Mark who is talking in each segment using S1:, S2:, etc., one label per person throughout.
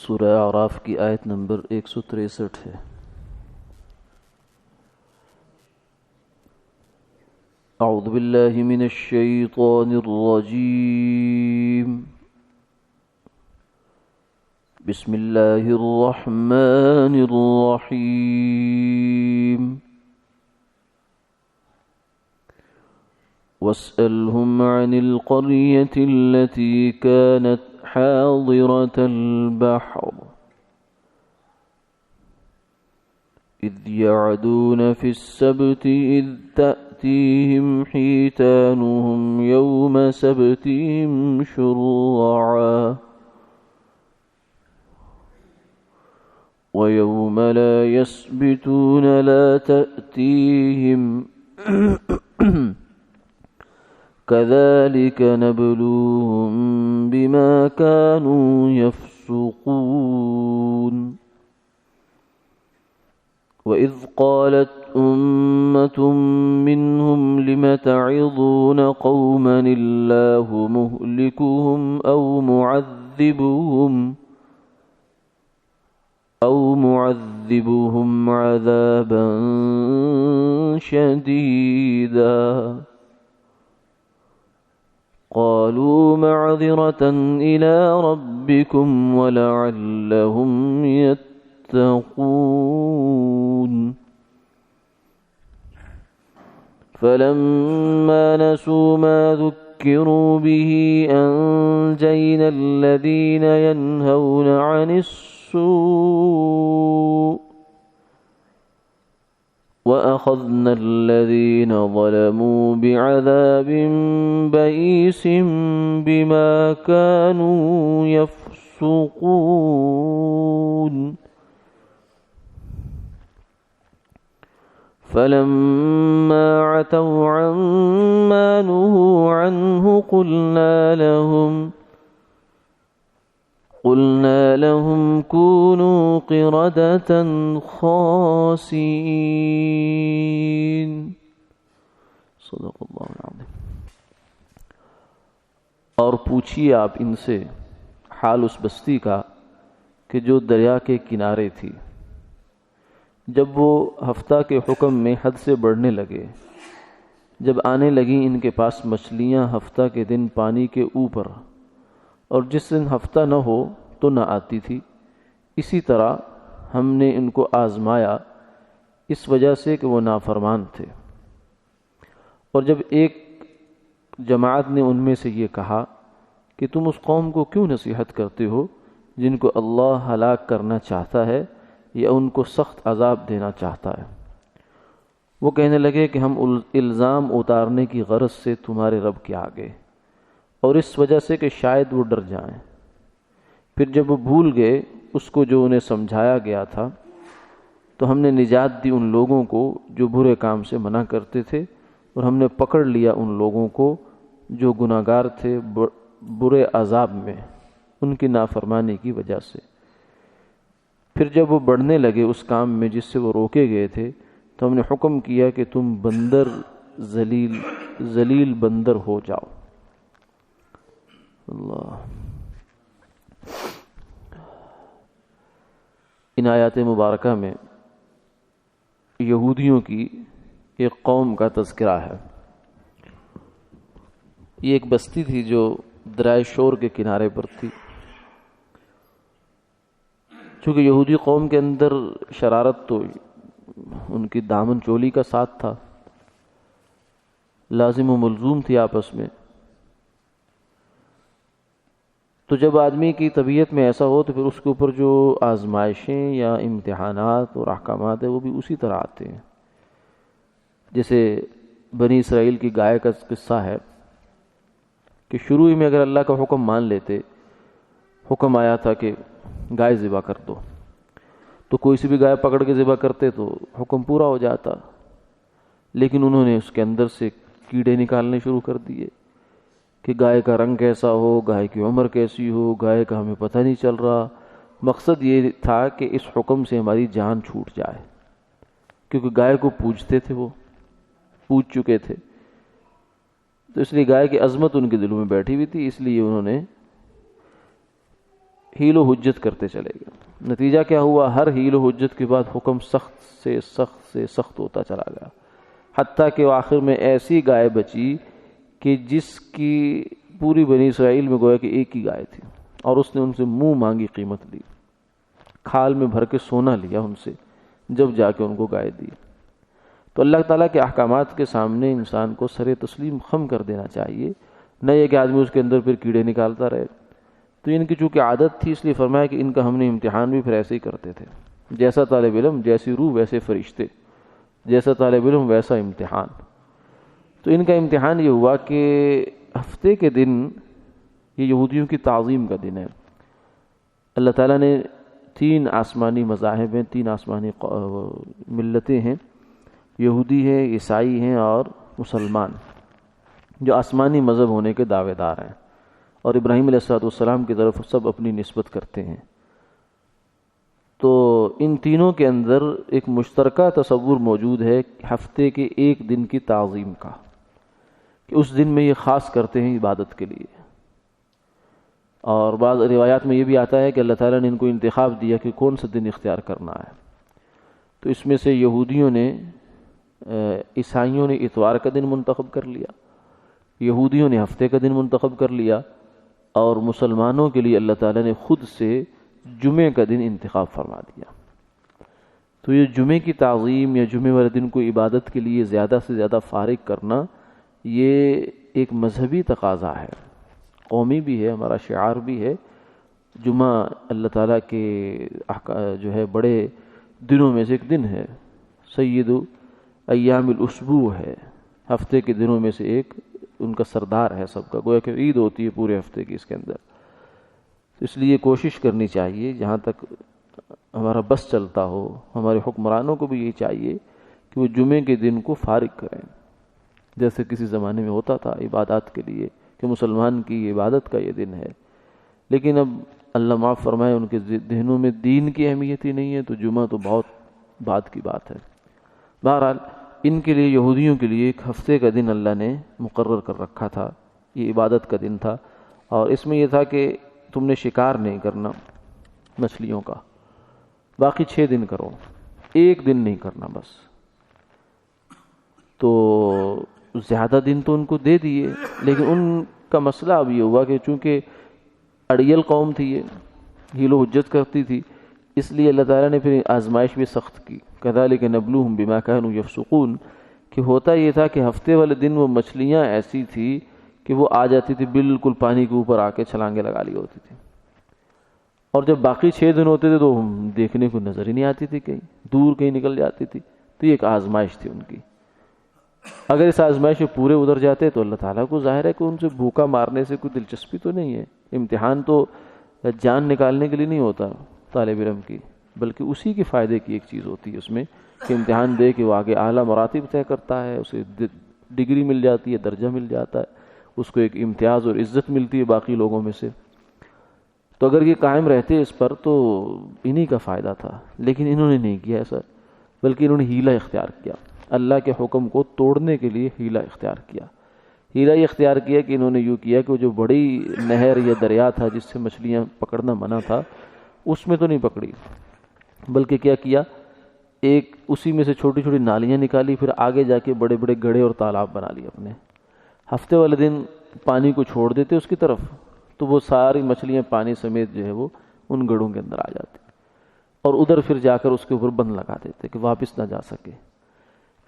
S1: سورہ اعراف کی آیت نمبر 163 ہے۔ اعوذ باللہ من الشیطان الرجیم، بسم اللہ الرحمن الرحیم۔ واسألهم عن القرية التي كانت حاضرة البحر إذ يعدون في السبت إذ تأتيهم حيتانهم يوم سبتهم شرعا ويوم لا يسبتون لا تأتيهم كذلك نبلوهم بما كانوا يفسقون وإذ قالت أمة منهم لم تعظون قوما الله مهلكهم أو معذبهم عذابا شديدا قالوا معذرة إلى ربكم ولعلهم يتقون فلما نسوا ما ذكروا به أنجينا الذين ينهون عن السوء وأخذنا الذين ظلموا بعذاب بئيس بما كانوا يفسقون فلما عتوا عما نهوا عنه قلنا لهم كونوا قردة خاسئين صدق اللہ العظیم۔ اور پوچھیے آپ ان سے حال اس بستی کا کہ جو دریا کے کنارے تھی، جب وہ ہفتہ کے حکم میں حد سے بڑھنے لگے، جب آنے لگیں ان کے پاس مچھلیاں ہفتہ کے دن پانی کے اوپر، اور جس دن ہفتہ نہ ہو تو نہ آتی تھی، اسی طرح ہم نے ان کو آزمایا اس وجہ سے کہ وہ نافرمان تھے۔ اور جب ایک جماعت نے ان میں سے یہ کہا کہ تم اس قوم کو کیوں نصیحت کرتے ہو جن کو اللہ ہلاک کرنا چاہتا ہے یا ان کو سخت عذاب دینا چاہتا ہے، وہ کہنے لگے کہ ہم الزام اتارنے کی غرض سے تمہارے رب کے آگے، اور اس وجہ سے کہ شاید وہ ڈر جائیں۔ پھر جب وہ بھول گئے اس کو جو انہیں سمجھایا گیا تھا، تو ہم نے نجات دی ان لوگوں کو جو برے کام سے منع کرتے تھے، اور ہم نے پکڑ لیا ان لوگوں کو جو گناہگار تھے برے عذاب میں ان کی نافرمانی کی وجہ سے۔ پھر جب وہ بڑھنے لگے اس کام میں جس سے وہ روکے گئے تھے، تو ہم نے حکم کیا کہ تم بندر ذلیل بندر ہو جاؤ۔ اللہ۔ ان آیات مبارکہ میں یہودیوں کی ایک قوم کا تذکرہ ہے۔ یہ ایک بستی تھی جو دریائے شور کے کنارے پر تھی۔ چونکہ یہودی قوم کے اندر شرارت تو ان کی دامن چولی کا ساتھ تھا، لازم و ملزوم تھی آپس میں۔ تو جب آدمی کی طبیعت میں ایسا ہو تو پھر اس کے اوپر جو آزمائشیں یا امتحانات اور احکامات ہیں وہ بھی اسی طرح آتے ہیں۔ جیسے بنی اسرائیل کی گائے کا قصہ ہے کہ شروع میں اگر اللہ کا حکم مان لیتے، حکم آیا تھا کہ گائے ذبح کر دو، تو کوئی سی بھی گائے پکڑ کے ذبح کرتے تو حکم پورا ہو جاتا، لیکن انہوں نے اس کے اندر سے کیڑے نکالنے شروع کر دیے کہ گائے کا رنگ کیسا ہو، گائے کی عمر کیسی ہو، گائے کا ہمیں پتہ نہیں چل رہا۔ مقصد یہ تھا کہ اس حکم سے ہماری جان چھوٹ جائے، کیونکہ گائے کو پوجتے تھے، وہ پوج چکے تھے، تو اس لیے گائے کی عظمت ان کے دلوں میں بیٹھی ہوئی تھی، اس لیے انہوں نے حیل و حجت کرتے چلے گئے. نتیجہ کیا ہوا؟ ہر حیل و حجت کے بعد حکم سخت سے سخت ہوتا چلا گیا، حتیٰ کہ آخر میں ایسی گائے بچی کہ جس کی پوری بنی اسرائیل میں گویا کہ ایک ہی گائے تھی، اور اس نے ان سے منہ مانگی قیمت لی، کھال میں بھر کے سونا لیا ان سے، جب جا کے ان کو گائے دی. تو اللہ تعالیٰ کے احکامات کے سامنے انسان کو سر تسلیم خم کر دینا چاہیے، نہ یہ کہ آدمی اس کے اندر پھر کیڑے نکالتا رہے. تو ان کی چونکہ عادت تھی، اس لیے فرمایا کہ ان کا ہم نے امتحان بھی پھر ایسے ہی کرتے تھے. جیسا طالب علم، جیسی روح ویسے فرشتے، جیسا طالب علم ویسا امتحان. تو ان کا امتحان یہ ہوا کہ ہفتے کے دن، یہ یہودیوں کی تعظیم کا دن ہے. اللہ تعالیٰ نے 3 آسمانی مذاہب ہیں، 3 آسمانی ملتیں ہیں، یہودی ہیں، عیسائی ہیں اور مسلمان، جو آسمانی مذہب ہونے کے دعوے دار ہیں، اور ابراہیم علیہ السلام کی طرف سب اپنی نسبت کرتے ہیں. تو ان تینوں کے اندر ایک مشترکہ تصور موجود ہے ہفتے کے ایک دن کی تعظیم کا، کہ اس دن میں یہ خاص کرتے ہیں عبادت کے لیے. اور بعض روایات میں یہ بھی آتا ہے کہ اللہ تعالیٰ نے ان کو انتخاب دیا کہ کون سا دن اختیار کرنا ہے. تو اس میں سے یہودیوں نے، عیسائیوں نے اتوار کا دن منتخب کر لیا، یہودیوں نے ہفتے کا دن منتخب کر لیا، اور مسلمانوں کے لیے اللہ تعالیٰ نے خود سے جمعے کا دن انتخاب فرما دیا. تو یہ جمعے کی تعظیم یا جمعے والے دن کو عبادت کے لیے زیادہ سے زیادہ فارغ کرنا، یہ ایک مذہبی تقاضا ہے، قومی بھی ہے، ہمارا شعار بھی ہے. جمعہ اللہ تعالیٰ کے جو ہے بڑے دنوں میں سے ایک دن ہے، سید ایام الاسبوع ہے، ہفتے کے دنوں میں سے ایک، ان کا سردار ہے سب کا، گویا کہ عید ہوتی ہے پورے ہفتے کی اس کے اندر. اس لیے کوشش کرنی چاہیے جہاں تک ہمارا بس چلتا ہو، ہمارے حکمرانوں کو بھی یہی چاہیے کہ وہ جمعے کے دن کو فارغ کریں، جیسے کسی زمانے میں ہوتا تھا عبادات کے لیے کہ مسلمان کی عبادت کا یہ دن ہے. لیکن اب اللہ معاف فرمائے ان کے ذہنوں میں دین کی اہمیت ہی نہیں ہے، تو جمعہ تو بہت بعد کی بات ہے. بہرحال ان کے لیے، یہودیوں کے لیے، ایک ہفتے کا دن اللہ نے مقرر کر رکھا تھا، یہ عبادت کا دن تھا. اور اس میں یہ تھا کہ تم نے شکار نہیں کرنا مچھلیوں کا، باقی 6 دن کرو، ایک دن نہیں کرنا بس. تو زیادہ دن تو ان کو دے دیے، لیکن ان کا مسئلہ اب یہ ہوا کہ چونکہ اڑیل قوم تھی، یہ حیل و حجت کرتی تھی، اس لیے اللہ تعالیٰ نے پھر آزمائش بھی سخت کی. کذالک نبلوہم بما کانوا یفسقون، کہ ہوتا یہ تھا کہ ہفتے والے دن وہ مچھلیاں ایسی تھی کہ وہ آ جاتی تھی بالکل پانی کے اوپر آ کے چھلانگیں لگا لی ہوتی تھی، اور جب باقی 6 دن ہوتے تھے تو دیکھنے کو نظر ہی نہیں آتی تھی، کہیں دور کہیں نکل جاتی تھی. تو یہ ایک آزمائش تھی ان کی. اگر اس آزمائش میں پورے اتر جاتے تو اللہ تعالیٰ کو ظاہر ہے کہ ان سے بھوکا مارنے سے کوئی دلچسپی تو نہیں ہے. امتحان تو جان نکالنے کے لیے نہیں ہوتا طالب علم کی، بلکہ اسی کے فائدے کی ایک چیز ہوتی ہے اس میں کہ امتحان دے کے وہ آگے اعلیٰ مراتب طے کرتا ہے، اسے ڈگری مل جاتی ہے، درجہ مل جاتا ہے، اس کو ایک امتیاز اور عزت ملتی ہے باقی لوگوں میں سے. تو اگر یہ قائم رہتے اس پر تو انہی کا فائدہ تھا، لیکن انہوں نے نہیں کیا ایسا، بلکہ انہوں نے حیلہ اختیار کیا. اللہ کے حکم کو توڑنے کے لیے حیلہ اختیار کیا. حیلہ یہ اختیار کیا کہ انہوں نے یوں کیا کہ وہ جو بڑی نہر یا دریا تھا جس سے مچھلیاں پکڑنا منع تھا، اس میں تو نہیں پکڑی، بلکہ کیا کیا، ایک اسی میں سے چھوٹی چھوٹی نالیاں نکالی، پھر آگے جا کے بڑے بڑے گڑھے اور تالاب بنا لیے اپنے. ہفتے والے دن پانی کو چھوڑ دیتے اس کی طرف، تو وہ ساری مچھلیاں پانی سمیت جو ہے وہ ان گڑھوں کے اندر آ جاتی، اور ادھر پھر جا کر اس کے اوپر بند لگا دیتے کہ واپس نہ جا سکے.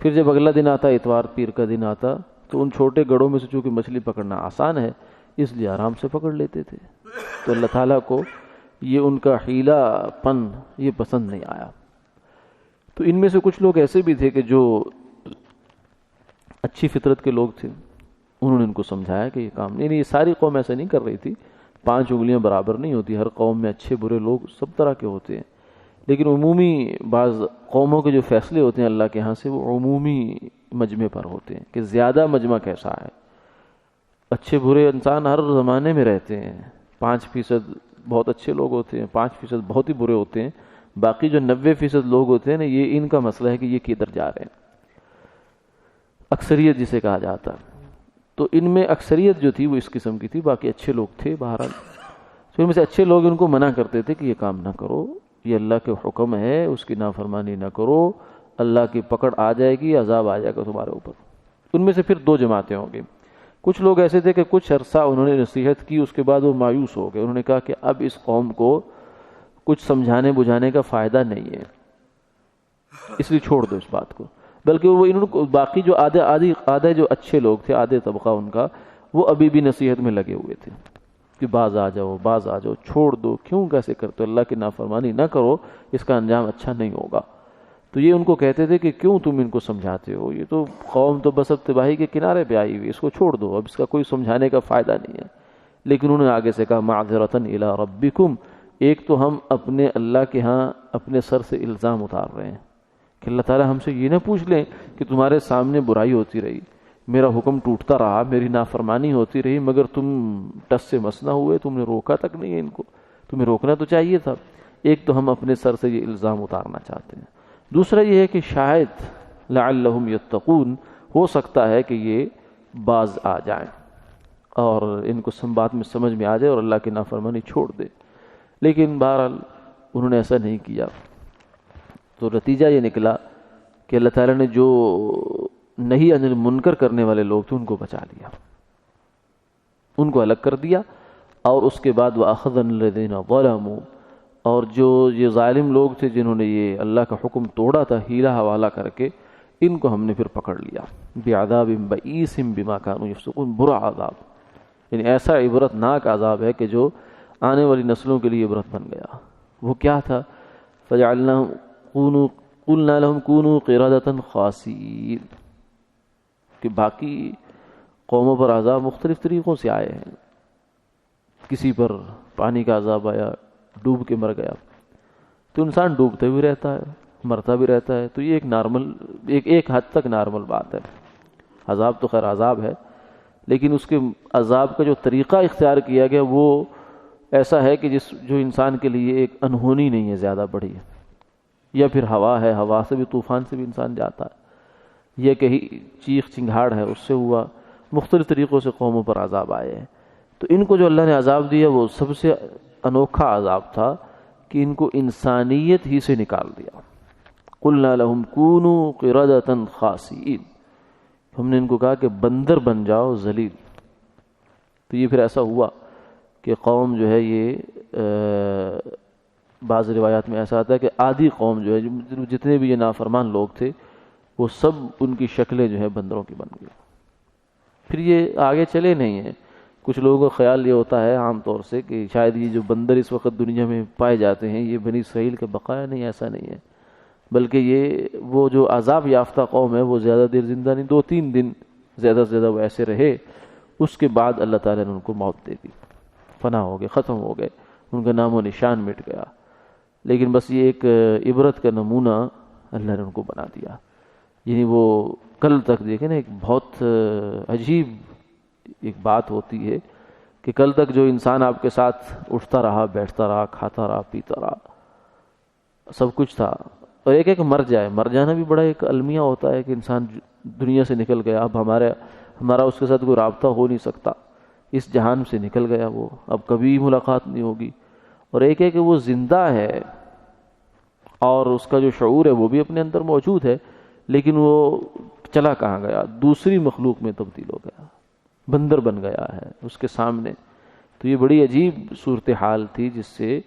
S1: پھر جب اگلا دن آتا، اتوار پیر کا دن آتا، تو ان چھوٹے گڑھوں میں سے چونکہ مچھلی پکڑنا آسان ہے اس لیے آرام سے پکڑ لیتے تھے. تو اللہ تعالیٰ کو یہ ان کا حیلہ پن یہ پسند نہیں آیا. تو ان میں سے کچھ لوگ ایسے بھی تھے کہ جو اچھی فطرت کے لوگ تھے، انہوں نے ان کو سمجھایا کہ یہ کام نہیں، یہ ساری قوم ایسا نہیں کر رہی تھی، 5 انگلیاں برابر نہیں ہوتی، ہر قوم میں اچھے برے لوگ سب طرح کے ہوتے ہیں، لیکن عمومی بعض قوموں کے جو فیصلے ہوتے ہیں اللہ کے ہاں سے وہ عمومی مجمع پر ہوتے ہیں کہ زیادہ مجمع کیسا ہے. اچھے برے انسان ہر زمانے میں رہتے ہیں، 5% بہت اچھے لوگ ہوتے ہیں، 5% بہت ہی برے ہوتے ہیں، باقی جو 90% لوگ ہوتے ہیں نا، یہ ان کا مسئلہ ہے کہ یہ کدھر جا رہے ہیں، اکثریت جسے کہا جاتا ہے. تو ان میں اکثریت جو تھی وہ اس قسم کی تھی، باقی اچھے لوگ تھے بہرحال. تو ان میں سے اچھے لوگ ان کو منع کرتے تھے کہ یہ کام نہ کرو، یہ اللہ کے حکم ہے، اس کی نافرمانی نہ کرو، اللہ کی پکڑ آ جائے گی، عذاب آ جائے گا تمہارے اوپر۔ ان میں سے پھر دو جماعتیں ہوں گی۔ کچھ لوگ ایسے تھے کہ کچھ عرصہ انہوں نے نصیحت کی، اس کے بعد وہ مایوس ہو گئے، انہوں نے کہا کہ اب اس قوم کو کچھ سمجھانے بجھانے کا فائدہ نہیں ہے، اس لیے چھوڑ دو اس بات کو۔ بلکہ وہ انہوں نے باقی جو آدھے جو اچھے لوگ تھے، آدھے طبقہ ان کا، وہ ابھی بھی نصیحت میں لگے ہوئے تھے کہ باز آ جاؤ، چھوڑ دو، کیوں کیسے کرتے ہو، اللہ کی نافرمانی نہ کرو، اس کا انجام اچھا نہیں ہوگا۔ تو یہ ان کو کہتے تھے کہ کیوں تم ان کو سمجھاتے ہو، یہ تو قوم تو بس اب تباہی کے کنارے پہ آئی ہوئی، اس کو چھوڑ دو، اب اس کا کوئی سمجھانے کا فائدہ نہیں ہے۔ لیکن انہوں نے آگے سے کہا معذرتاً الی ربکم، ایک تو ہم اپنے اللہ کے ہاں اپنے سر سے الزام اتار رہے ہیں کہ اللہ تعالیٰ ہم سے یہ نہ پوچھ لیں کہ تمہارے سامنے برائی ہوتی رہی، میرا حکم ٹوٹتا رہا، میری نافرمانی ہوتی رہی، مگر تم ٹس سے مس نہ ہوئے، تم نے روکا تک نہیں ہے ان کو، تمہیں روکنا تو چاہیے تھا۔ ایک تو ہم اپنے سر سے یہ الزام اتارنا چاہتے ہیں، دوسرا یہ ہے کہ شاید لعلہم یتقون، ہو سکتا ہے کہ یہ باز آ جائیں اور ان کو بات میں سمجھ میں آ جائے اور اللہ کی نافرمانی چھوڑ دے۔ لیکن بہرحال انہوں نے ایسا نہیں کیا، تو نتیجہ یہ نکلا کہ اللہ تعالیٰ نے جو نہیں عن المنکر کرنے والے لوگ تھے ان کو بچا لیا، ان کو الگ کر دیا، اور اس کے بعد وَأَخَذَنَا الَّذِينَ ظَلَمُوا، اور جو یہ ظالم لوگ تھے جنہوں نے یہ اللہ کا حکم توڑا تھا ہیلہ حوالہ کر کے، ان کو ہم نے پھر پکڑ لیا بِعَذَابٍ بَئِيسٍ بِمَا كَانُوا يَفْسُقُونَ، برا عذاب، یعنی ایسا عبرت ناک عذاب ہے کہ جو آنے والی نسلوں کے لیے عبرت بن گیا۔ وہ کیا تھا؟ فَجَعَلْنَاهُمْ قُلْنَا لَهُمْ كُونُوا قِرَدَةً خَاسِئِينَ، کہ باقی قوموں پر عذاب مختلف طریقوں سے آئے ہیں، کسی پر پانی کا عذاب آیا، ڈوب کے مر گیا، تو انسان ڈوبتا بھی رہتا ہے، مرتا بھی رہتا ہے، تو یہ ایک نارمل، ایک حد تک نارمل بات ہے۔ عذاب تو خیر عذاب ہے، لیکن اس کے عذاب کا جو طریقہ اختیار کیا گیا وہ ایسا ہے کہ جو انسان کے لیے ایک انہونی نہیں ہے زیادہ بڑی، یا پھر ہوا ہے، ہوا سے بھی، طوفان سے بھی انسان جاتا ہے، یہ کہیں چیخ چنگھاڑ ہے، اس سے ہوا، مختلف طریقوں سے قوموں پر عذاب آئے ہیں۔ تو ان کو جو اللہ نے عذاب دیا وہ سب سے انوکھا عذاب تھا کہ ان کو انسانیت ہی سے نکال دیا۔ قُلْنَا لَهُمْ كُونُوا قِرَدَةً خَاسِئِينَ، ہم نے ان کو کہا کہ بندر بن جاؤ، ذلیل۔ تو یہ پھر ایسا ہوا کہ قوم جو ہے یہ بعض روایات میں ایسا آتا ہے کہ آدھی قوم جو ہے، جتنے بھی یہ نافرمان لوگ تھے، وہ سب ان کی شکلیں جو ہے بندروں کی بن گئی۔ پھر یہ آگے چلے نہیں ہیں، کچھ لوگوں کا خیال یہ ہوتا ہے عام طور سے کہ شاید یہ جو بندر اس وقت دنیا میں پائے جاتے ہیں یہ بنی اسرائیل کے بقایا، نہیں، ایسا نہیں ہے، بلکہ یہ وہ جو عذاب یافتہ قوم ہے وہ زیادہ دیر زندہ نہیں، 2-3 دن زیادہ سے زیادہ وہ ایسے رہے، اس کے بعد اللہ تعالیٰ نے ان کو موت دے دی، فنا ہو گئے، ختم ہو گئے، ان کا نام و نشان مٹ گیا۔ لیکن بس یہ ایک عبرت کا نمونہ اللہ نے ان کو بنا دیا، یعنی وہ کل تک دیکھیں نا، ایک بہت عجیب ایک بات ہوتی ہے کہ کل تک جو انسان آپ کے ساتھ اٹھتا رہا، بیٹھتا رہا، کھاتا رہا، پیتا رہا، سب کچھ تھا، اور ایک مر جائے، مر جانا بھی بڑا ایک المیہ ہوتا ہے کہ انسان دنیا سے نکل گیا، اب ہمارا اس کے ساتھ کوئی رابطہ ہو نہیں سکتا، اس جہان سے نکل گیا، وہ اب کبھی ملاقات نہیں ہوگی۔ اور ایک ہے کہ وہ زندہ ہے اور اس کا جو شعور ہے وہ بھی اپنے اندر موجود ہے، لیکن وہ چلا کہاں گیا، دوسری مخلوق میں تبدیل ہو گیا، بندر بن گیا ہے اس کے سامنے۔ تو یہ بڑی عجیب صورتحال تھی جس سے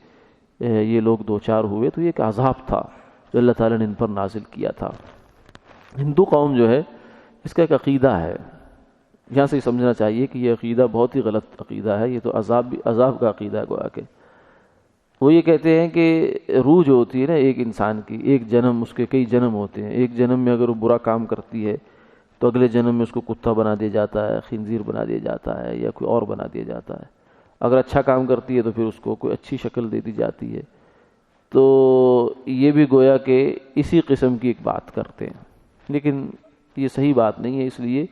S1: یہ لوگ دوچار ہوئے، تو یہ ایک عذاب تھا جو اللہ تعالیٰ نے ان پر نازل کیا تھا۔ ہندو قوم جو ہے اس کا ایک عقیدہ ہے، یہاں سے سمجھنا چاہیے کہ یہ عقیدہ بہت ہی غلط عقیدہ ہے، یہ تو عذاب کا عقیدہ ہے گویا کہ۔ وہ یہ کہتے ہیں کہ روح جو ہوتی ہے نا ایک انسان کی، ایک جنم، اس کے کئی جنم ہوتے ہیں، ایک جنم میں اگر وہ برا کام کرتی ہے تو اگلے جنم میں اس کو کتا بنا دیا جاتا ہے، خنزیر بنا دیا جاتا ہے، یا کوئی اور بنا دیا جاتا ہے۔ اگر اچھا کام کرتی ہے تو پھر اس کو کوئی اچھی شکل دے دی جاتی ہے۔ تو یہ بھی گویا کہ اسی قسم کی ایک بات کرتے ہیں، لیکن یہ صحیح بات نہیں ہے، اس لیے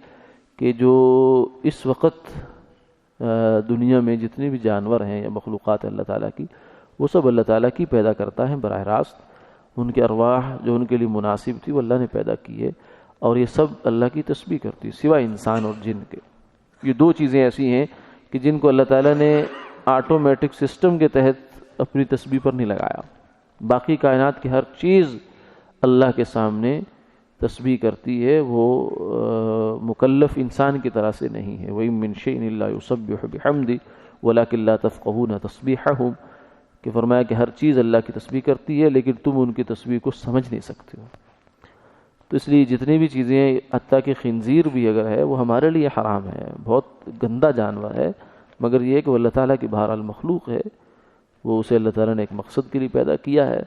S1: کہ جو اس وقت دنیا میں جتنے بھی جانور ہیں یا مخلوقات اللہ تعالیٰ کی، وہ سب اللہ تعالیٰ کی پیدا کرتا ہے براہ راست، ان کے ارواح جو ان کے لیے مناسب تھی وہ اللہ نے پیدا کی ہے، اور یہ سب اللہ کی تسبیح کرتی ہے سوائے انسان اور جن کے۔ یہ 2 چیزیں ایسی ہیں کہ جن کو اللہ تعالیٰ نے آٹومیٹک سسٹم کے تحت اپنی تسبیح پر نہیں لگایا. باقی کائنات کی ہر چیز اللہ کے سامنے تسبیح کرتی ہے، وہ مکلف انسان کی طرح سے نہیں ہے. وَإِن مِّن شَيْءٍ إِلَّا يُسَبِّحُ بِحَمْدِهِ وَلَكِن لَّا تَفْقَهُونَ تَسْبِيحَهُمْ، کہ فرمایا کہ ہر چیز اللہ کی تسبیح کرتی ہے لیکن تم ان کی تسبیح کو سمجھ نہیں سکتے ہو. تو اس لیے جتنی بھی چیزیں، حتیٰ کہ خنزیر بھی اگر ہے وہ ہمارے لیے حرام ہے، بہت گندا جانور ہے، مگر یہ کہ وہ اللہ تعالیٰ کی بہرحال مخلوق ہے، وہ اسے اللہ تعالیٰ نے ایک مقصد کے لیے پیدا کیا ہے.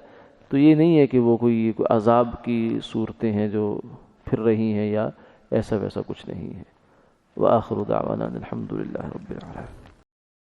S1: تو یہ نہیں ہے کہ وہ کوئی عذاب کی صورتیں ہیں جو پھر رہی ہیں، یا ایسا ویسا کچھ نہیں ہے. وآخر دعوانا الحمد للہ رب العالمین.